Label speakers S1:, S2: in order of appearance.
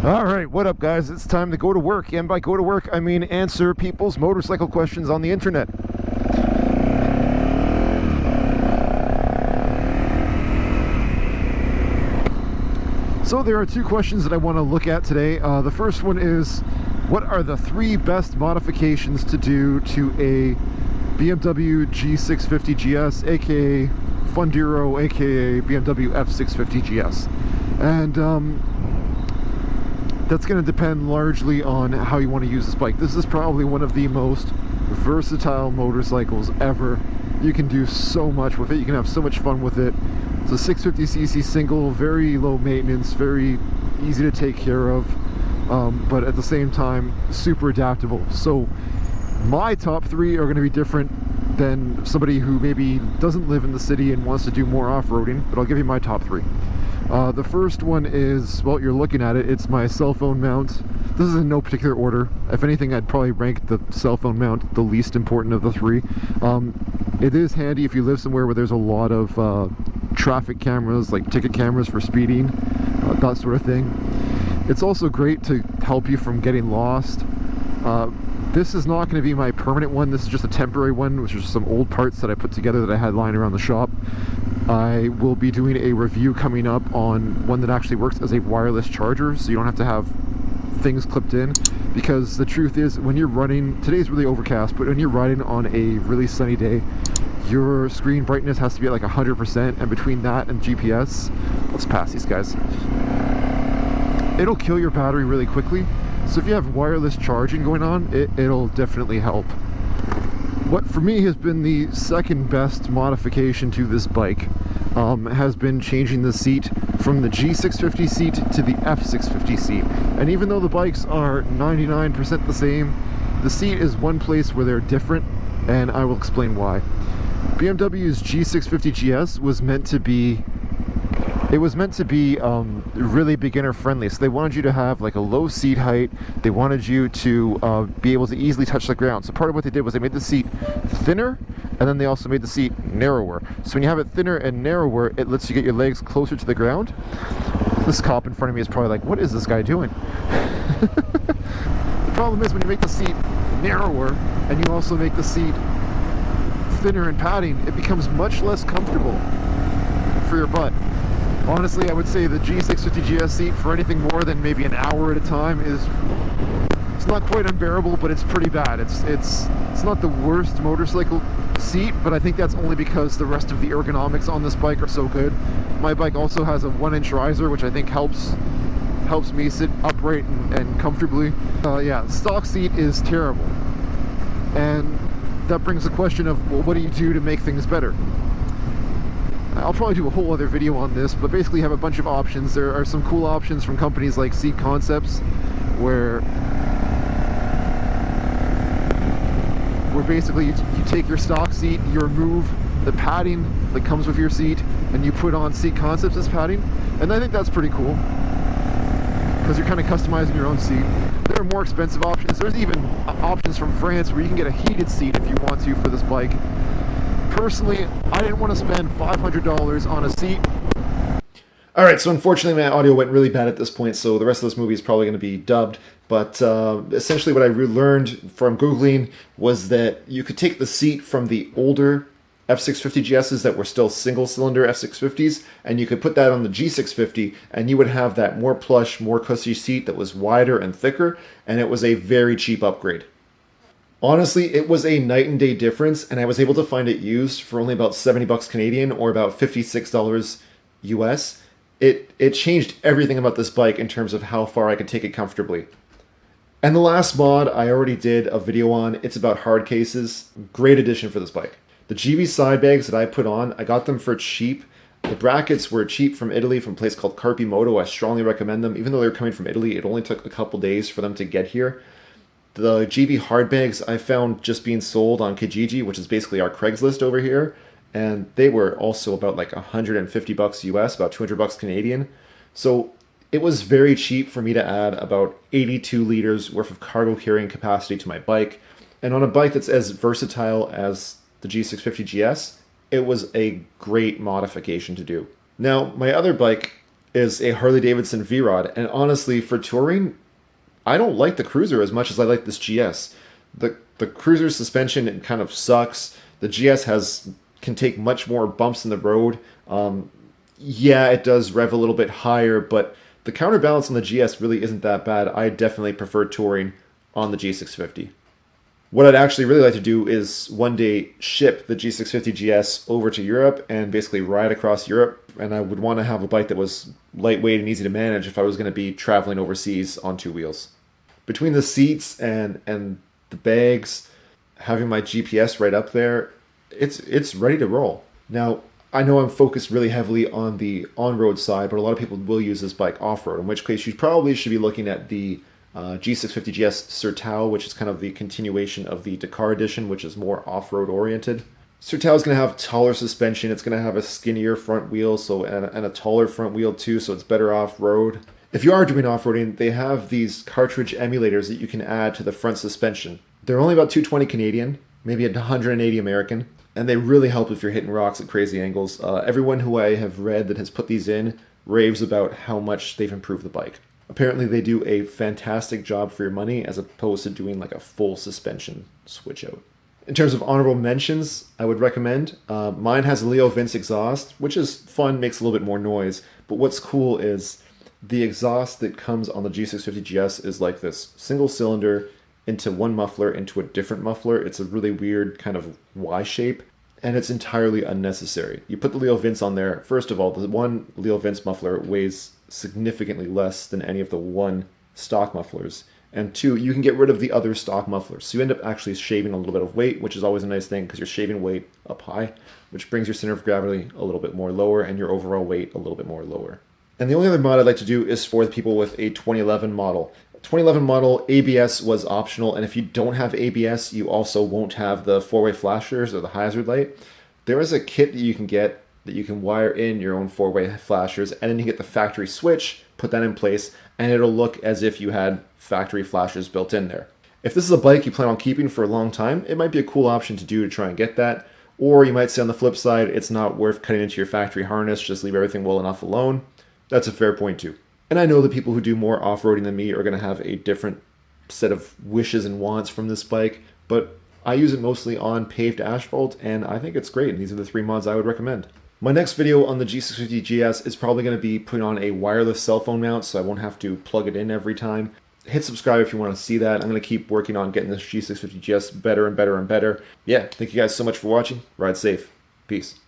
S1: All right, what up, guys? It's time to go to work, and by go to work, I mean answer people's motorcycle questions on the internet. So there are two questions that I want to look at today. The first one is, what are the 3 best modifications to do to a BMW G650GS, aka Funduro, aka BMW F650GS? And that's going to depend largely on how you want to use this bike. This is probably one of the most versatile motorcycles ever. You can do so much with it. You can have so much fun with it. It's a 650cc single, very low maintenance, very easy to take care of, but at the same time, super adaptable. So my top 3 are going to be different than somebody who maybe doesn't live in the city and wants to do more off-roading, but I'll give you my top 3. The first one is, well, you're looking at it, it's my cell phone mount. This is in no particular order. If anything, I'd probably rank the cell phone mount the least important of the 3. It is handy if you live somewhere where there's a lot of traffic cameras, like ticket cameras for speeding, that sort of thing. It's also great to help you from getting lost. This is not going to be my permanent one. This is just a temporary one, which is some old parts that I put together that I had lying around the shop. I will be doing a review coming up on one that actually works as a wireless charger, so you don't have to have things clipped in, because the truth is, when you're running, today's really overcast, but when you're riding on a really sunny day, your screen brightness has to be at like 100%, and between that and GPS, let's pass these guys, it'll kill your battery really quickly. So if you have wireless charging going on, it'll definitely help. What for me has been the second best modification to this bike has been changing the seat from the G650 seat to the F650 seat. And even though the bikes are 99% the same, the seat is one place where they're different, and I will explain why. BMW's G650GS was meant to be really beginner friendly. So they wanted you to have like a low seat height. They wanted you to be able to easily touch the ground. So part of what they did was they made the seat thinner, and then they also made the seat narrower. So when you have it thinner and narrower, it lets you get your legs closer to the ground. This cop in front of me is probably like, what is this guy doing? The problem is, when you make the seat narrower and you also make the seat thinner and padding, it becomes much less comfortable for your butt. Honestly, I would say the G650GS seat for anything more than maybe an hour at a time it's not quite unbearable, but it's pretty bad. It's not the worst motorcycle seat, but I think that's only because the rest of the ergonomics on this bike are so good. My bike also has a 1-inch riser, which I think helps me sit upright and comfortably. Yeah, stock seat is terrible. And that brings the question of, well, what do you do to make things better? I'll probably do a whole other video on this, but basically you have a bunch of options. There are some cool options from companies like Seat Concepts, where basically you take your stock seat, you remove the padding that comes with your seat, and you put on Seat Concepts as padding. And I think that's pretty cool, because you're kind of customizing your own seat. There are more expensive options. There's even options from France where you can get a heated seat if you want to for this bike. Personally, I didn't want to spend $500 on a seat. Alright, so unfortunately my audio went really bad at this point, so the rest of this movie is probably going to be dubbed. But essentially what I learned from Googling was that you could take the seat from the older F650GSs that were still single-cylinder F650s, and you could put that on the G650, and you would have that more plush, more cushy seat that was wider and thicker, and it was a very cheap upgrade. Honestly, it was a night and day difference, and I was able to find it used for only about 70 bucks Canadian, or about $56 US. It changed everything about this bike in terms of how far I could take it comfortably. And the last mod I already did a video on. It's about hard cases. Great addition for this bike. The GV side bags that I put on, I got them for cheap. The brackets were cheap from Italy, from a place called Carpimoto. I strongly recommend them. Even though they're coming from Italy, it only took a couple days for them to get here. The GV hard bags I found just being sold on Kijiji, which is basically our Craigslist over here, and they were also about like 150 bucks US, about 200 bucks Canadian. So it was very cheap for me to add about 82 liters worth of cargo carrying capacity to my bike. And on a bike that's as versatile as the G650GS, it was a great modification to do. Now, my other bike is a Harley-Davidson V-Rod. And honestly, for touring, I don't like the Cruiser as much as I like this GS. The Cruiser suspension, it kind of sucks. The GS can take much more bumps in the road. Yeah, it does rev a little bit higher, but the counterbalance on the GS really isn't that bad. I definitely prefer touring on the G650. What I'd actually really like to do is one day ship the G650GS over to Europe and basically ride across Europe. And I would want to have a bike that was lightweight and easy to manage if I was going to be traveling overseas on two wheels. Between the seats and the bags, having my GPS right up there, it's ready to roll. Now, I know I'm focused really heavily on the on-road side, but a lot of people will use this bike off-road, in which case you probably should be looking at the G650GS Sertao, which is kind of the continuation of the Dakar edition, which is more off-road oriented. Sertao is going to have taller suspension. It's going to have a skinnier front wheel, and a taller front wheel too, so it's better off-road. If you are doing off-roading, they have these cartridge emulators that you can add to the front suspension. They're only about $220 Canadian, maybe $180 American, and they really help if you're hitting rocks at crazy angles. Everyone who I have read that has put these in raves about how much they've improved the bike. Apparently they do a fantastic job for your money as opposed to doing like a full suspension switch out. In terms of honorable mentions, I would recommend, mine has a Leo Vince exhaust, which is fun, makes a little bit more noise, but what's cool is the exhaust that comes on the G650GS is like this single cylinder into one muffler into a different muffler. It's a really weird kind of Y shape, and it's entirely unnecessary. You put the Leo Vince on there, first of all, the one Leo Vince muffler weighs significantly less than any of the one stock mufflers. And two, you can get rid of the other stock mufflers. So you end up actually shaving a little bit of weight, which is always a nice thing because you're shaving weight up high, which brings your center of gravity a little bit more lower and your overall weight a little bit more lower. And the only other mod I'd like to do is for the people with a 2011 model. 2011 model, ABS was optional, and if you don't have ABS, you also won't have the four-way flashers or the hazard light. There is a kit that you can get that you can wire in your own four-way flashers, and then you get the factory switch, put that in place, and it'll look as if you had factory flashers built in there. If this is a bike you plan on keeping for a long time, it might be a cool option to do to try and get that. Or you might say on the flip side, it's not worth cutting into your factory harness, just leave everything well enough alone. That's a fair point too. And I know that people who do more off-roading than me are going to have a different set of wishes and wants from this bike, but I use it mostly on paved asphalt, and I think it's great, and these are the 3 mods I would recommend. My next video on the G650GS is probably going to be putting on a wireless cell phone mount, so I won't have to plug it in every time. Hit subscribe if you want to see that. I'm going to keep working on getting this G650GS better and better and better. Yeah, thank you guys so much for watching. Ride safe. Peace.